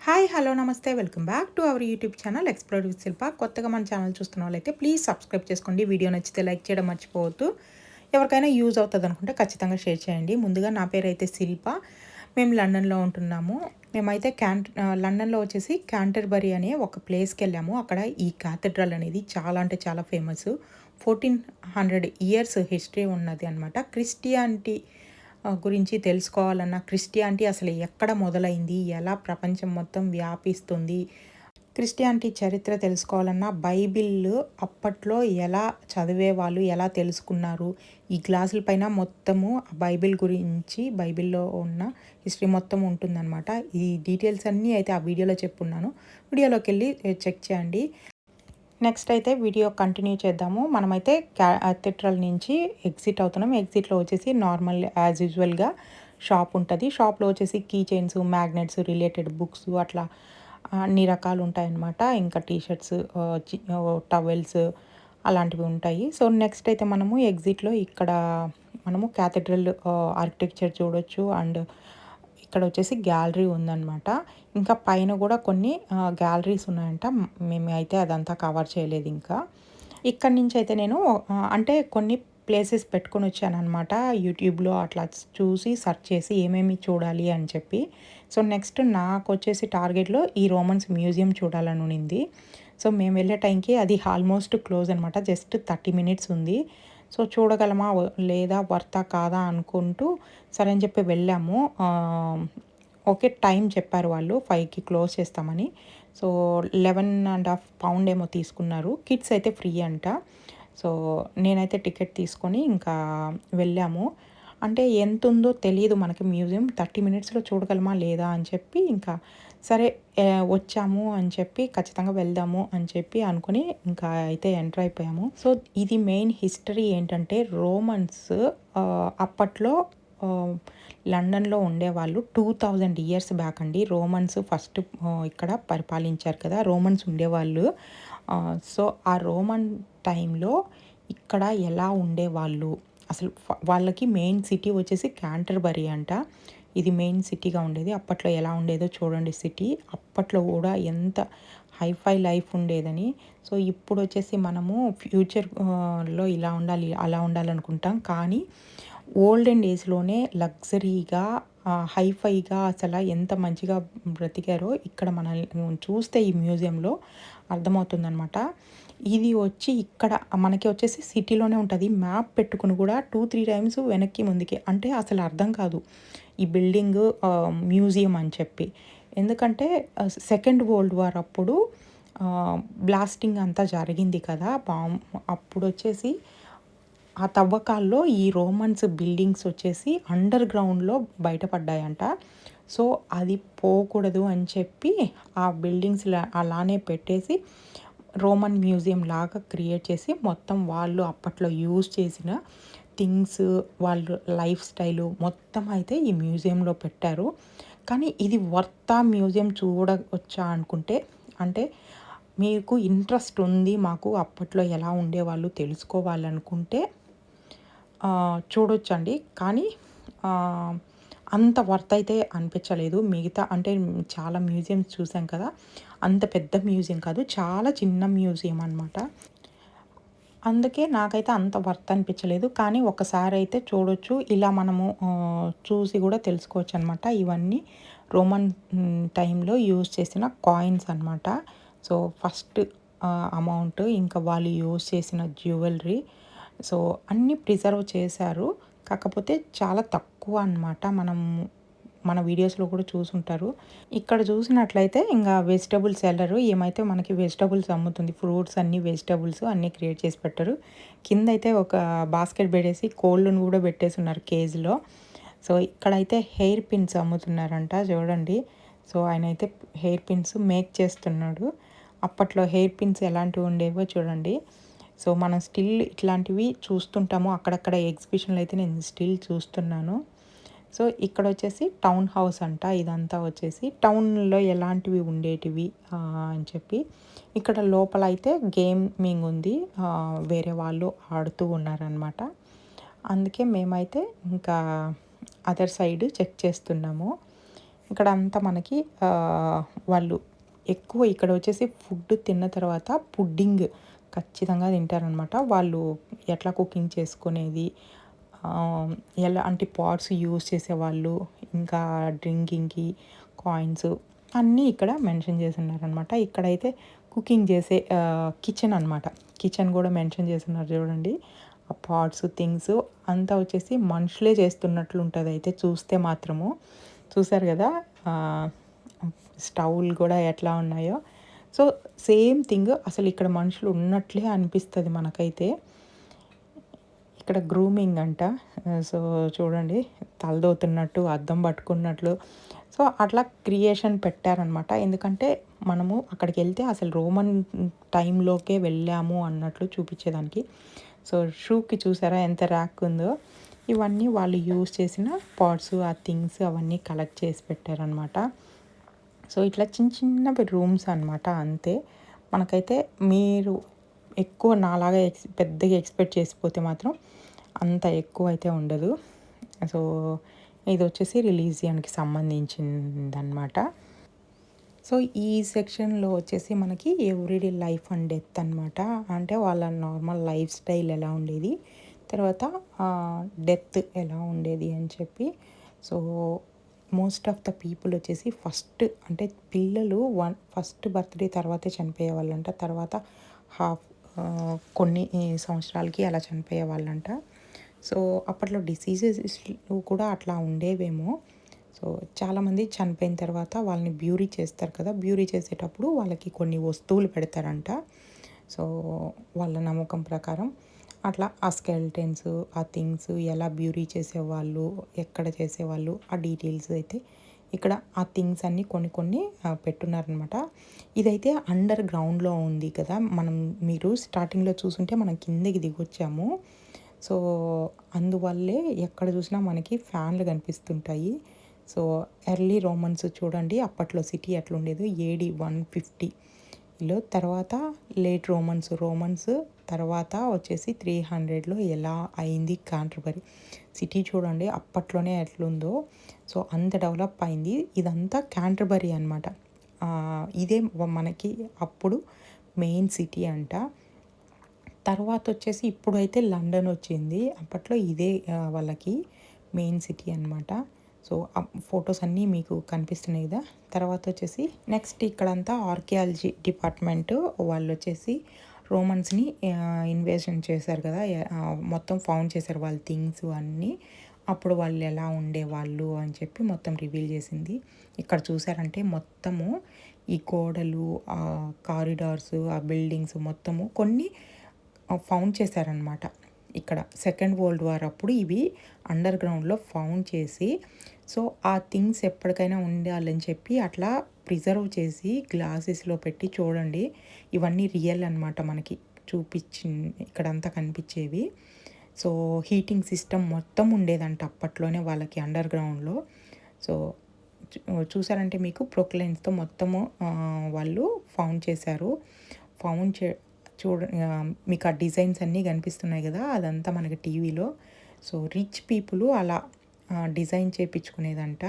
Hi hello నమస్తే welcome back to our YouTube channel explore with Shilpa. కొత్తగా మన channel చూస్తున్న వాళ్ళైతే ప్లీజ్ సబ్స్క్రైబ్ చేసుకోండి. వీడియో నచ్చితే లైక్ చేయడం మర్చిపోవద్దు. ఎవరికైనా యూజ్ అవుతుంది అనుకుంటే ఖచ్చితంగా షేర్ చేయండి. ముందుగా నా పేరు అయితే శిల్ప. మేము లండన్లో ఉంటున్నాము. మేమైతే లండన్లో వచ్చేసి క్యాంటర్బరీ అనే ఒక ప్లేస్కి వెళ్ళాము. అక్కడ ఈ క్యాథడ్రల్ అనేది చాలా అంటే చాలా ఫేమస్. 1400 ఇయర్స్ హిస్టరీ ఉన్నది అనమాట. క్రిస్టియానిటీ గురించి తెలుసుకోవాలన్నా, క్రిస్టియానిటీ అసలు ఎక్కడ మొదలైంది, ఎలా ప్రపంచం మొత్తం వ్యాపిస్తుంది, క్రిస్టియానిటీ చరిత్ర తెలుసుకోవాలన్నా బైబిల్ అప్పట్లో ఎలా చదివేవాళ్ళు, ఎలా తెలుసుకున్నారు, ఈ గ్లాసుల పైన మొత్తము బైబిల్ గురించి, బైబిల్లో ఉన్న హిస్టరీ మొత్తం ఉంటుందన్నమాట. ఈ డీటెయిల్స్ అన్నీ అయితే ఆ వీడియోలో చెప్పున్నాను. వీడియోలోకి వెళ్ళి చెక్ చేయండి. నెక్స్ట్ అయితే వీడియో కంటిన్యూ చేద్దాము. మనమైతే క్యాథడ్రల్ నుంచి ఎగ్జిట్ అవుతున్నాం. ఎగ్జిట్లో వచ్చేసి నార్మల్ యాజ్ యూజువల్గా షాప్ ఉంటుంది. షాప్లో వచ్చేసి key chains, magnets, related books అట్లా అన్ని రకాలు ఉంటాయన్నమాట. ఇంకా టీషర్ట్స్, టవెల్స్ అలాంటివి ఉంటాయి. సో నెక్స్ట్ అయితే మనము ఎగ్జిట్లో ఇక్కడ మనము క్యాథడ్రల్ ఆర్కిటెక్చర్ చూడొచ్చు. అండ్ ఇక్కడ వచ్చేసి గ్యాలరీ ఉందన్నమాట. ఇంకా పైన కూడా కొన్ని గ్యాలరీస్ ఉన్నాయంట. మేము అయితే అదంతా కవర్ చేయలేదు ఇంకా. ఇక్కడి నుంచి అయితే నేను అంటే కొన్ని ప్లేసెస్ పెట్టుకొని వచ్చానమాట. యూట్యూబ్లో అట్లా చూసి సెర్చ్ చేసి ఏమేమి చూడాలి అని చెప్పి. సో నెక్స్ట్ నాకు వచ్చేసి టార్గెట్లో ఈ రోమన్స్ మ్యూజియం చూడాలని ఉండింది. సో మేము వెళ్ళే టైంకి అది ఆల్మోస్ట్ క్లోజ్ అనమాట. జస్ట్ 30 మినిట్స్ ఉంది. సో చూడగలమా లేదా, వర్తా కాదా అనుకుంటూ సరే అని చెప్పి వెళ్ళాము. ఓకే, టైం చెప్పారు వాళ్ళు 5కి క్లోజ్ చేస్తామని. సో 11.5 పౌండ్ ఏమో తీసుకున్నారు. కిడ్స్ అయితే ఫ్రీ అంట. సో నేనైతే టికెట్ తీసుకొని ఇంకా వెళ్ళాము. అంటే ఎంత ఉందో తెలియదు మనకి మ్యూజియం. 30 మినిట్స్లో చూడగలమా లేదా అని చెప్పి ఇంకా సరే వచ్చాము అని చెప్పి ఖచ్చితంగా వెళ్దాము అని చెప్పి అనుకుని ఇంకా అయితే ఎంటర్ అయిపోయాము. సో ఇది మెయిన్ హిస్టరీ ఏంటంటే, రోమన్స్ అప్పట్లో లండన్లో ఉండేవాళ్ళు. 2000 ఇయర్స్ బ్యాక్ అండి. రోమన్స్ ఫస్ట్ ఇక్కడ పరిపాలించారు కదా, రోమన్స్ ఉండేవాళ్ళు. సో ఆ రోమన్ టైంలో ఇక్కడ ఎలా ఉండేవాళ్ళు, అసలు వాళ్ళకి మెయిన్ సిటీ వచ్చేసి క్యాంటర్బరీ అంట. ఇది మెయిన్ సిటీగా ఉండేది. అప్పట్లో ఎలా ఉండేదో చూడండి సిటీ. అప్పట్లో కూడా ఎంత హైఫై లైఫ్ ఉండేదని. సో ఇప్పుడు వచ్చేసి మనము ఫ్యూచర్లో ఇలా ఉండాలి, అలా ఉండాలనుకుంటాం. కానీ ఓల్డెన్ డేస్లోనే లగ్జరీగా, హైఫైగా అసలు ఎంత మంచిగా బ్రతికారో ఇక్కడ మనల్ని చూస్తే ఈ మ్యూజియంలో అర్థమవుతుందనమాట. ఇది వచ్చి ఇక్కడ మనకి వచ్చేసి సిటీలోనే ఉంటుంది. మ్యాప్ పెట్టుకుని కూడా 2-3 టైమ్స్ వెనక్కి ముందుకి, అంటే అసలు అర్థం కాదు ఈ బిల్డింగ్ మ్యూజియం అని చెప్పి. ఎందుకంటే సెకండ్ వరల్డ్ వార్ అప్పుడు బ్లాస్టింగ్ అంతా జరిగింది కదా, అప్పుడు వచ్చేసి ఆ తవ్వకాల్లో ఈ రోమన్స్ బిల్డింగ్స్ వచ్చేసి అండర్ గ్రౌండ్లో బయటపడ్డాయంట. సో అది పోకూడదు అని చెప్పి ఆ బిల్డింగ్స్ అలానే పెట్టేసి రోమన్ మ్యూజియం లాగా క్రియేట్ చేసి మొత్తం వాళ్ళు అప్పట్లో యూజ్ చేసిన థింగ్స్, వాళ్ళు లైఫ్ స్టైలు మొత్తం అయితే ఈ మ్యూజియంలో పెట్టారు. కానీ ఇది వర్తా మ్యూజియం చూడవచ్చా అనుకుంటే, అంటే మీకు ఇంట్రెస్ట్ ఉంది, మాకు అప్పట్లో ఎలా ఉండేవాళ్ళు తెలుసుకోవాలనుకుంటే చూడొచ్చండి. కానీ అంత వర్త్ అయితే అనిపించలేదు. మిగతా అంటే చాలా మ్యూజియంస్ చూసాం కదా, అంత పెద్ద మ్యూజియం కాదు, చాలా చిన్న మ్యూజియం అనమాట. అందుకే నాకైతే అంత వర్త్ అనిపించలేదు. కానీ ఒకసారి అయితే చూడొచ్చు. ఇలా మనము చూసి కూడా తెలుసుకోవచ్చు అనమాట. ఇవన్నీ రోమన్ టైంలో యూజ్ చేసిన కాయిన్స్ అనమాట. సో ఫస్ట్ అమౌంట్, ఇంకా వాళ్ళు యూజ్ చేసిన జ్యువెలరీ, సో అన్నీ ప్రిజర్వ్ చేశారు. కాకపోతే చాలా తక్కువ అనమాట. మన వీడియోస్లో కూడా చూసుంటారు. ఇక్కడ చూసినట్లయితే ఇంకా వెజిటబుల్ సెల్లరు ఏమైతే మనకి వెజిటబుల్స్ అమ్ముతుంది. ఫ్రూట్స్ అన్నీ, వెజిటబుల్స్ అన్నీ క్రియేట్ చేసి పెట్టారు. కింద అయితే ఒక బాస్కెట్ పెట్టేసి కోళ్ళను కూడా పెట్టేసి ఉన్నారు కేజీలో. సో ఇక్కడైతే హెయిర్ పిన్స్ అమ్ముతున్నారంట చూడండి. సో ఆయన అయితే హెయిర్ పిన్స్ మేక్ చేస్తున్నాడు. అప్పట్లో హెయిర్ పిన్స్ ఎలాంటివి ఉండేవో చూడండి. సో మనం స్టిల్ ఇట్లాంటివి చూస్తుంటాము అక్కడక్కడ ఎగ్జిబిషన్లో అయితే నేను స్టిల్ చూస్తున్నాను. సో ఇక్కడ వచ్చేసి టౌన్ హౌస్ అంట. ఇదంతా వచ్చేసి టౌన్లో ఎలాంటివి ఉండేటివి అని చెప్పి. ఇక్కడ లోపల అయితే గేమింగ్ ఉంది, వేరే వాళ్ళు ఆడుతూ ఉన్నారనమాట. అందుకే మేమైతే ఇంకా అదర్ సైడ్ చెక్ చేస్తున్నాము. ఇక్కడ అంతా మనకి వాళ్ళు ఎక్కువ ఇక్కడ వచ్చేసి ఫుడ్ తిన్న తర్వాత పుడ్డింగ్ ఖచ్చితంగా తింటారనమాట. వాళ్ళు ఎట్లా కుకింగ్ చేసుకునేది, ఎలాంటి పాట్స్ యూజ్ చేసేవాళ్ళు, ఇంకా డ్రింకింగ్‌కి కాయిన్స్ అన్నీ ఇక్కడ మెన్షన్ చేసున్నారనమాట. ఇక్కడైతే కుకింగ్ చేసే కిచెన్ అనమాట. కిచెన్ కూడా మెన్షన్ చేసున్నారు చూడండి. ఆ పాట్స్, థింగ్స్ అంతా వచ్చేసి మనుషులే చేస్తున్నట్లు ఉంటది అయితే చూస్తే మాత్రము. చూసారు కదా! స్టవ్‌లు కూడా ఎట్లా ఉన్నాయో. సో, సేమ్ థింగ్ అసలు ఇక్కడ మనుషులు ఉన్నట్లే అనిపిస్తది మనకైతే. ఇక్కడ గ్రూమింగ్ అంట. సో, చూడండి తలదూతున్నట్టు, అద్దం పట్టుకున్నట్లు. సో, అట్లా క్రియేషన్ పెట్టారనమాట. ఎందుకంటే మనము అక్కడికెళ్తే అసలు రోమన్ టైంలోకే వెళ్ళాము అన్నట్లు చూపించేదానికి. సో, షూకి చూసారా ఎంత ర్యాక్ ఉందో. ఇవన్నీ వాళ్ళు యూజ్ చేసిన పాట్స్, ఆ థింగ్స్ అవన్నీ కలెక్ట్ చేసి పెట్టారనమాట. సో, ఇట్లా చిన్న చిన్నవి రూమ్స్ అనమాట అంతే. మనకైతే మీరు ఎక్కువ నాలాగా పెద్దగా ఎక్స్‌పెక్ట్ చేసిపోతే మాత్రం అంత ఎక్కువైతే ఉండదు. సో, ఇదొచ్చేసి రిలీజియన్‌కి సంబంధించిందనమాట. సో, ఈ సెక్షన్‌లో వచ్చేసి మనకి ఎవ్రీడే లైఫ్ అండ్ డెత్ అనమాట. అంటే వాళ్ళ నార్మల్ లైఫ్ స్టైల్ ఎలా ఉండేది, తర్వాత డెత్ ఎలా ఉండేది అని చెప్పి. So, most of the people వచ్చేసి ఫస్ట్ అంటే పిల్లలు ఫస్ట్ బర్త్‌డే తర్వాతే చనిపోయేవాళ్ళంట. తర్వాత హాఫ్ కొన్ని సంవత్సరాలకి అలా చనిపోయేవాళ్ళంట. సో, అప్పట్లో డిసీజెస్ కూడా అట్లా ఉండేవేమో. సో, చాలామంది చనిపోయిన తర్వాత వాళ్ళని బ్యూరీ చేస్తారు కదా! బ్యూరీ చేసేటప్పుడు వాళ్ళకి కొన్ని వస్తువులు పెడతారంట. సో, వాళ్ళ నమ్మకం ప్రకారం అట్లా ఆ స్కెల్టన్స్, ఆ థింగ్స్ ఎలా బ్యూరీ చేసేవాళ్ళు, ఎక్కడ చేసేవాళ్ళు, ఆ డీటెయిల్స్ అయితే ఇక్కడ ఆ థింగ్స్ అన్నీ కొన్ని కొన్ని పెట్టున్నారనమాట. ఇదైతే అండర్ గ్రౌండ్‌లో ఉంది కదా! మీరు స్టార్టింగ్‌లో చూసుంటే మనం కిందకి దిగొచ్చాము. సో, అందువల్లే ఎక్కడ చూసినా మనకి ఫ్యాన్లు కనిపిస్తుంటాయి. సో, ఎర్లీ రోమన్స్ చూడండి అప్పట్లో సిటీ ఎట్లుండేదో ఏడీ 150లో తర్వాత లేట్ రోమన్స్ తర్వాత వచ్చేసి 300లో ఎలా అయింది కాంటర్బరీ. సిటీ చూడండి అప్పట్లోనే ఎట్లుందో. సో, అంత డెవలప్ అయింది. ఇదంతా కాంటర్బరీ అనమాట. ఇదే మనకి అప్పుడు మెయిన్ సిటీ అంట. తర్వాత వచ్చేసి ఇప్పుడైతే లండన్ వచ్చింది. అప్పట్లో ఇదే వాళ్ళకి మెయిన్ సిటీ అనమాట. సో, ఫోటోస్ అన్నీ మీకు కనిపిస్తున్నాయి కదా! తర్వాత వచ్చేసి నెక్స్ట్ ఇక్కడంతా ఆర్కియాలజీ డిపార్ట్మెంటు వాళ్ళొచ్చేసి రోమన్స్‌ని ఇన్వేషన్ చేశారు కదా! మొత్తం ఫౌండ్ చేశారు వాళ్ళ థింగ్స్ అన్నీ. అప్పుడు వాళ్ళు ఎలా ఉండేవాళ్ళు అని చెప్పి మొత్తం రివీల్ చేసింది. ఇక్కడ చూసారంటే మొత్తము ఈ గోడలు, కారిడార్స్, ఆ బిల్డింగ్స్ మొత్తము కొన్ని ఫౌండ్ చేశారనమాట. ఇక్కడ సెకండ్ వరల్డ్ వార్ అప్పుడు ఇవి అండర్ గ్రౌండ్‌లో ఫౌండ్ చేసి, సో, ఆ థింగ్స్ ఎప్పటికైనా ఉండాలని చెప్పి అట్లా ప్రిజర్వ్ చేసి గ్లాసెస్‌లో పెట్టి చూడండి. ఇవన్నీ రియల్ అనమాట మనకి ఇక్కడంతా కనిపించేవి. సో, హీటింగ్ సిస్టమ్ మొత్తం ఉండేదంట అప్పట్లోనే వాళ్ళకి అండర్ గ్రౌండ్‌లో. సో, చూసారంటే మీకు ప్రొక్లైన్స్‌తో మొత్తము వాళ్ళు ఫౌండ్ చేశారు. ఫౌండ్ చే మీకు ఆ డిజైన్స్ అన్నీ కనిపిస్తున్నాయి కదా! అదంతా మనకి టీవీలో. సో, రిచ్ పీపుల్ అలా డిజైన్ చేపించుకునేదంట.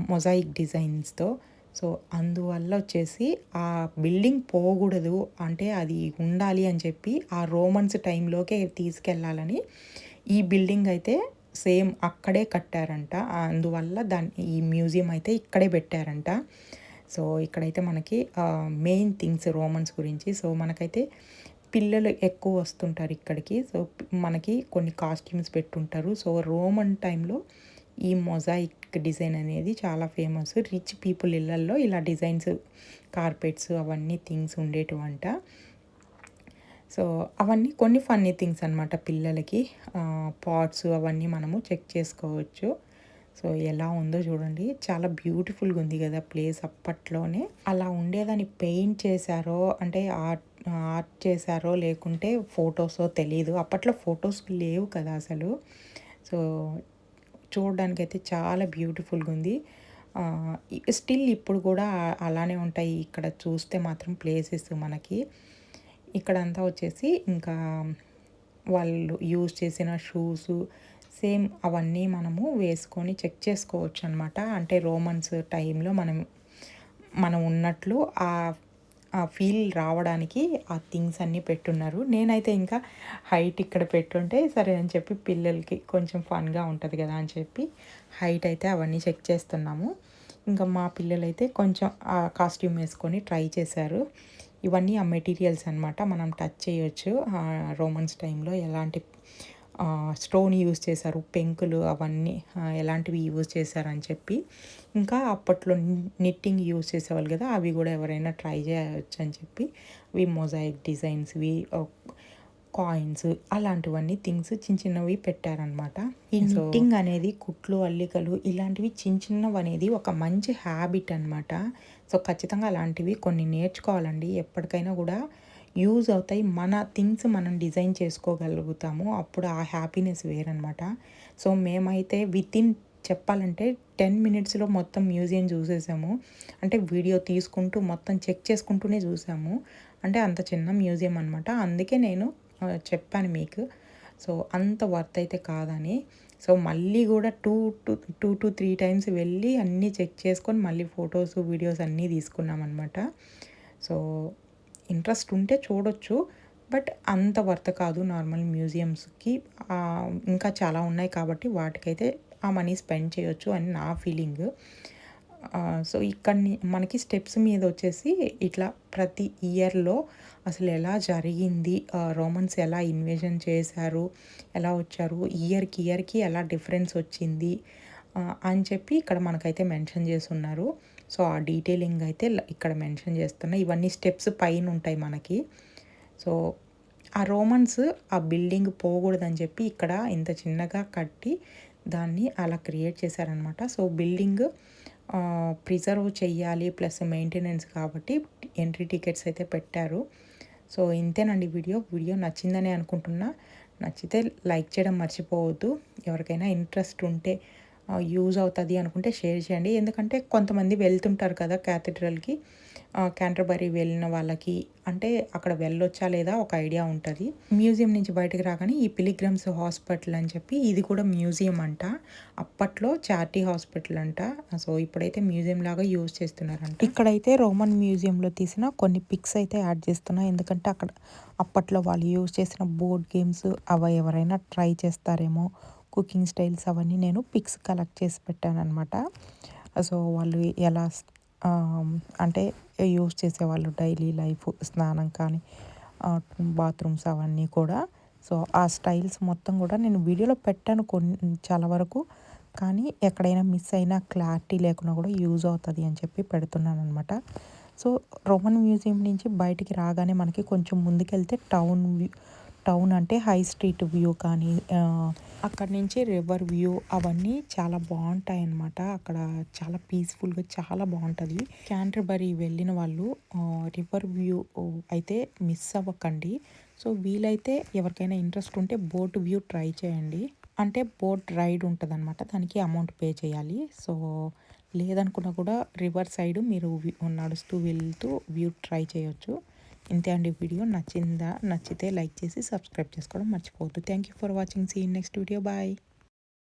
మొజాయిక్ డిజైన్స్‌తో. సో, అందువల్ల వచ్చేసి ఆ బిల్డింగ్ పోకూడదు అంటే అది ఉండాలి అని చెప్పి ఆ రోమన్స్ టైంలోకే తీసుకెళ్ళాలని ఈ బిల్డింగ్ అయితే సేమ్ అక్కడే కట్టారంట. అందువల్ల ఈ మ్యూజియం అయితే ఇక్కడే పెట్టారంట. సో, ఇక్కడైతే మనకి మెయిన్ థింగ్స్ రోమన్స్ గురించి. సో, మనకైతే పిల్లలు ఎక్కువ వస్తుంటారు ఇక్కడికి. సో, మనకి కొన్ని కాస్ట్యూమ్స్ పెట్టుంటారు. సో, రోమన్ టైంలో ఈ మొజాయిక్ డిజైన్ అనేది చాలా ఫేమస్. రిచ్ పీపుల్ ఇళ్లల్లో ఇలా డిజైన్స్, కార్పెట్స్ అవన్నీ థింగ్స్ ఉండేటివంట. సో, అవన్నీ కొన్ని ఫన్నీ థింగ్స్ అనమాట పిల్లలకి. పాట్స్ అవన్నీ మనము చెక్ చేసుకోవచ్చు. సో, ఎలా ఉందో చూడండి. చాలా బ్యూటిఫుల్‌గా ఉంది కదా ప్లేస్ అప్పట్లోనే. అలా ఉండేదాన్ని పెయింట్ చేశారో అంటే ఆర్ట్ చేశారో లేకుంటే ఫోటోసో తెలీదు. అప్పట్లో ఫోటోస్ లేవు కదా అసలు. సో, చూడడానికైతే చాలా బ్యూటిఫుల్‌గా ఉంది. స్టిల్ ఇప్పుడు కూడా అలానే ఉంటాయి. ఇక్కడ చూస్తే మాత్రం ప్లేసెస్ మనకి. ఇక్కడంతా వచ్చేసి ఇంకా వాళ్ళు యూజ్ చేసిన షూసు, సేమ్ అవన్నీ మనము వేసుకొని చెక్ చేసుకోవచ్చు అనమాట. అంటే రోమన్స్ టైంలో మనం ఉన్నట్లు ఆ ఫీల్ రావడానికి ఆ థింగ్స్ అన్నీ పెట్టున్నారు. నేనైతే ఇంకా హైట్ ఇక్కడ పెట్టుంటే సరే అని చెప్పి పిల్లలకి కొంచెం ఫన్‌గా ఉంటది కదా అని చెప్పి హైట్ అయితే అవన్నీ చెక్ చేస్తున్నాము. ఇంకా మా పిల్లలైతే కొంచెం ఆ కాస్ట్యూమ్ వేసుకొని ట్రై చేశారు. ఇవన్నీ ఆ మెటీరియల్స్ అనమాట. మనం టచ్ చేయొచ్చు. రోమన్స్ టైంలో ఎలాంటి స్టోన్ యూజ్ చేశారు, పెంకులు అవన్నీ ఎలాంటివి యూజ్ చేశారని చెప్పి. ఇంకా అప్పట్లో నిట్టింగ్ యూజ్ చేసేవాళ్ళు కదా, అవి కూడా ఎవరైనా ట్రై చేయొచ్చు అని చెప్పి ఇవి మొజాయిక్ డిజైన్స్వి, కాయిన్స్ అలాంటివన్నీ థింగ్స్ చిన్న చిన్నవి పెట్టారనమాట. ఈ నిట్టింగ్ అనేది కుట్లు, అల్లికలు ఇలాంటివి చిన్న చిన్నవి అనేది ఒక మంచి హ్యాబిట్ అనమాట. సో ఖచ్చితంగా అలాంటివి కొన్ని నేర్చుకోవాలండి. ఎప్పటికైనా కూడా యూజ్ అవుతాయి. మన థింగ్స్ మనం డిజైన్ చేసుకోగలుగుతాము. అప్పుడు ఆ హ్యాపీనెస్ వేరనమాట. సో మేమైతే చెప్పాలంటే 10 మినిట్స్‌లో మొత్తం మ్యూజియం చూసేసాము. అంటే వీడియో తీసుకుంటూ మొత్తం చెక్ చేసుకుంటూనే చూసాము. అంటే అంత చిన్న మ్యూజియం అనమాట. అందుకే నేను చెప్పాను మీకు. సో అంత వర్త్ అయితే కాదని. సో మళ్ళీ కూడా 2-3 టైమ్స్ వెళ్ళి అన్నీ చెక్ చేసుకొని మళ్ళీ ఫొటోస్, వీడియోస్ అన్నీ తీసుకున్నామన్నమాట. సో ఇంట్రెస్ట్ ఉంటే చూడొచ్చు. బట్ అంత వర్త్ కాదు నార్మల్ మ్యూజియమ్స్‌కి. ఇంకా చాలా ఉన్నాయి కాబట్టి వాటికైతే ఆ మనీ స్పెండ్ చేయొచ్చు అని నా ఫీలింగ్. సో మనకి స్టెప్స్ మీద వచ్చేసి ఇట్లా ప్రతి ఇయర్‌లో అసలు ఎలా జరిగింది, రోమన్స్ ఎలా ఇన్వేజన్ చేశారు, ఎలా వచ్చారు, ఇయర్‌కి ఎలా డిఫరెన్స్ వచ్చింది అని చెప్పి ఇక్కడ మనకైతే మెన్షన్ చేసున్నారు. సో ఆ డీటెయిలింగ్ అయితే ఇక్కడ మెన్షన్ చేస్తున్నా. ఇవన్నీ స్టెప్స్ పైన ఉంటాయి మనకి. సో ఆ రోమన్స్ ఆ బిల్డింగ్ పోకూడదని చెప్పి ఇక్కడ ఇంత చిన్నగా కట్టి దాన్ని అలా క్రియేట్ చేశారనమాట. సో బిల్డింగ్ ప్రిజర్వ్ చెయ్యాలి ప్లస్ మెయింటెనెన్స్ కాబట్టి ఎంట్రీ టికెట్స్ అయితే పెట్టారు. సో ఇంతేనండి వీడియో నచ్చిందని అనుకుంటున్నా. నచ్చితే లైక్ చేయడం మర్చిపోవద్దు. ఎవరికైనా ఇంట్రెస్ట్ ఉంటే యూజ్ అవుతుంది అనుకుంటే షేర్ చేయండి. ఎందుకంటే కొంతమంది వెళ్తుంటారు కదా క్యాథడ్రల్‌కి. క్యాంటర్బరీ వెళ్ళిన వాళ్ళకి అంటే అక్కడ వెళ్ళొచ్చా లేదా ఒక ఐడియా ఉంటుంది. మ్యూజియం నుంచి బయటకు రాగానే ఈ పిలిగ్రమ్స్ హాస్పిటల్ అని చెప్పి ఇది కూడా మ్యూజియం అంట. అప్పట్లో చారిటీ హాస్పిటల్ అంట. సో ఇప్పుడైతే మ్యూజియం లాగా యూజ్ చేస్తున్నారంట. ఇక్కడైతే రోమన్ మ్యూజియంలో తీసిన కొన్ని పిక్స్ అయితే యాడ్ చేస్తున్నా. ఎందుకంటే అక్కడ అప్పట్లో వాళ్ళు యూజ్ చేసిన బోర్డ్ గేమ్స్ అవి ఎవరైనా ట్రై చేస్తారేమో, కుకింగ్ స్టైల్స్ అవన్నీ నేను పిక్స్ కలెక్ట్ చేసి పెట్టానన్నమాట. సో వాళ్ళు ఎలా అంటే యూజ్ చేసేవాళ్ళు డైలీ లైఫ్, స్నానం కానీ బాత్రూమ్స్ అవన్నీ కూడా. సో ఆ స్టైల్స్ మొత్తం కూడా నేను వీడియోలో పెట్టాను చాలా వరకు. కానీ ఎక్కడైనా మిస్ అయినా క్లారిటీ లేకున్నా కూడా యూజ్ అవుతుంది అని చెప్పి పెడుతున్నాను అనమాట. సో రోమన్ మ్యూజియం నుంచి బయటికి రాగానే మనకి కొంచెం ముందుకెళ్తే టౌన్ అంటే హై స్ట్రీట్ వ్యూ కానీ అక్కడి నుంచి రివర్ వ్యూ అవన్నీ చాలా బాగుంటాయి అన్నమాట. అక్కడ చాలా పీస్ఫుల్గా చాలా బాగుంటుంది. క్యాంటర్బరీ వెళ్ళిన వాళ్ళు రివర్ వ్యూ అయితే మిస్ అవ్వకండి. సో వీలైతే ఎవరికైనా ఇంట్రెస్ట్ ఉంటే బోట్ వ్యూ ట్రై చేయండి. అంటే బోట్ రైడ్ ఉంటుంది అనమాట, దానికి అమౌంట్ పే చేయాలి. సో లేదనుకున్నా కూడా రివర్ సైడ్ మీరు నడుస్తూ వెళ్తూ వ్యూ ట్రై చేయొచ్చు. ఇంతే అండి వీడియో. నచ్చితే లైక్ చేసి సబ్స్క్రైబ్ చేసుకోవడం మర్చిపోవద్దు. Thank you for watching. See in next video. Bye.